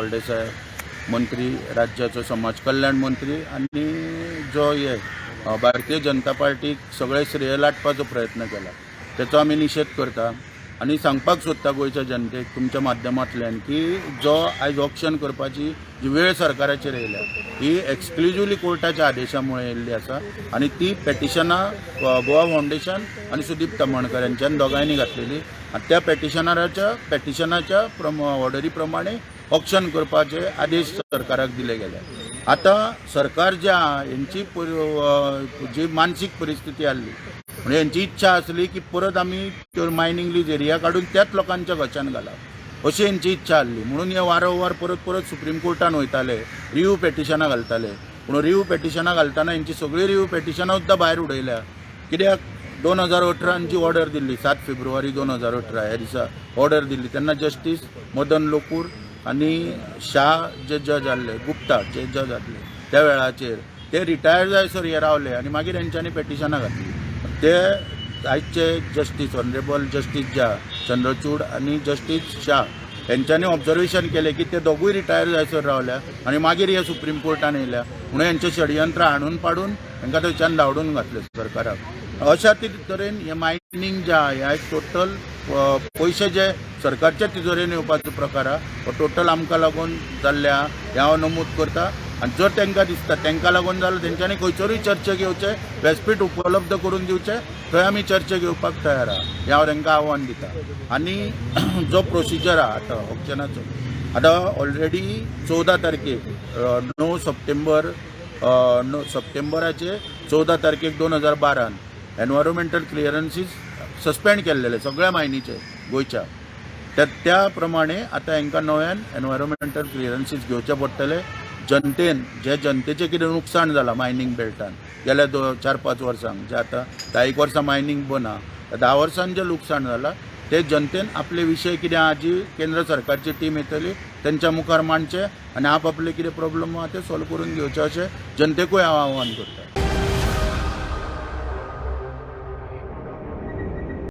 सरदेसाय मंत्री, राज्याचो समाज कल्याण मंत्री आनी जो हे भारतीय जनता पार्टीक सगळे श्रेय लाटपाचो प्रयत्न केला त्याचो आमी निशेध करता आनी सांगपाक सोदता गोंयच्या जनतेक तुमच्या माध्यमांतल्यान की जो आयज ऑक्शन करपाची जी वेळ सरकाराचेर येयल्या ही एक्सक्लुझिव्हली कोर्टाच्या आदेशामुळे येयल्ली आसा आनी ती पेटिशनां गोवा फावंडेशन आनी सुदीप तमणकर यांच्यान दोगांयनी घातलेली आनी त्या पेटिशनाच्या ऑर्डरी प्रमाणे ऑक्शन करपाचे आदेश सरकाराक दिले गेले। आता सरकार जे यांची जी मानसीक परिस्थिती आली म्हणजे यांची इच्छा असली की परत आम्ही मायनिंग लीज एरिया काढून त्याच लोकांच्या गच्यान घालप अशी यांची इच्छा आसली म्हणून हे वारंवार परत सुप्रीम कोर्टान वयताले, रिव्यू पेटिशनां घालताले। पूण रिव्यू पेटिशनां घालतना यांची सगळी रिव्यू पेटिशनां सुद्दां भायर उडयल्या। कित्याक 2018 ऑर्डर दिल्ली 7 फेब्रुवारी 2018 ह्या दिसा ऑर्डर दिल्ली तेन्ना जस्टीस मदन लोकूर आनी शाह जे जज आसले, गुप्ता जे जज आसले त्या वेळाचेर ते रिटायर जायसर हे रावले आनी मागीर हेंच्यांनी पेटिशनां घातली। ते आयचे जस्टीस ऑनरेबल जस्टीस ज्या चंद्रचूड आनी जस्टीस शाह हेंच्यांनी ऑब्जर्वेशन केले की ते दोगूय रिटायर जायसर रावल्या आनी मागीर हे सुप्रीम कोर्टान येयल्या म्हणून हेंचे षडयंत्र हाडून पाडून हांकां थंयच्यान धांवडून घातले सरकाराक। अशा तरेन हे मायनिंग जे आहा हे टोटल पयशे जे सरकारच्या तिजोरेन येवपाचो प्रकार आहा टोटल आमकां लागून जाल्ल्या हें हांव नमूद करता आनी जर तांकां दिसता तांकां लागून जाल्यार तेंच्यांनी खंयसरूय चर्चे घेवचे, व्यासपीठ उपलब्ध करून दिवचे, थंय आमी चर्चे घेवपाक तयार आहा हें हांव तांकां आव्हान दिता। आनी जो प्रोसिजर आहा आतां ऑक्शनाचो आतां ऑलरेडी 14 तारखेक 9 सप्टेंबराचे 14 तारखेक 2012 एनवायरमेंटल क्लियरन्सीस सस्पेंड केल्लेले सगळ्या मायनीचे गोंयच्या त्या प्रमाणे आतां हांकां नव्यान एनवायरमेंटल क्लियरन्सीस घेवचे पडटले। जनतेन जे जनतेचें कितें नुकसाण जालां मायनींग बेल्टान गेल्या 4-5 वर्सांक जे आतां 10 वर्सां मायनींग बंद आहा 10 वर्सांत जें लुकसाण जालां ते जनतेन आपले विशय कितें आहा जी केंद्र सरकारची टीम येतली तेंच्या मुखार मांडचे आनी आपले कितें प्रॉब्लेम आहा ते सॉल्व करून घेवचे अशें जनतेकूय हांव आव्हान करता।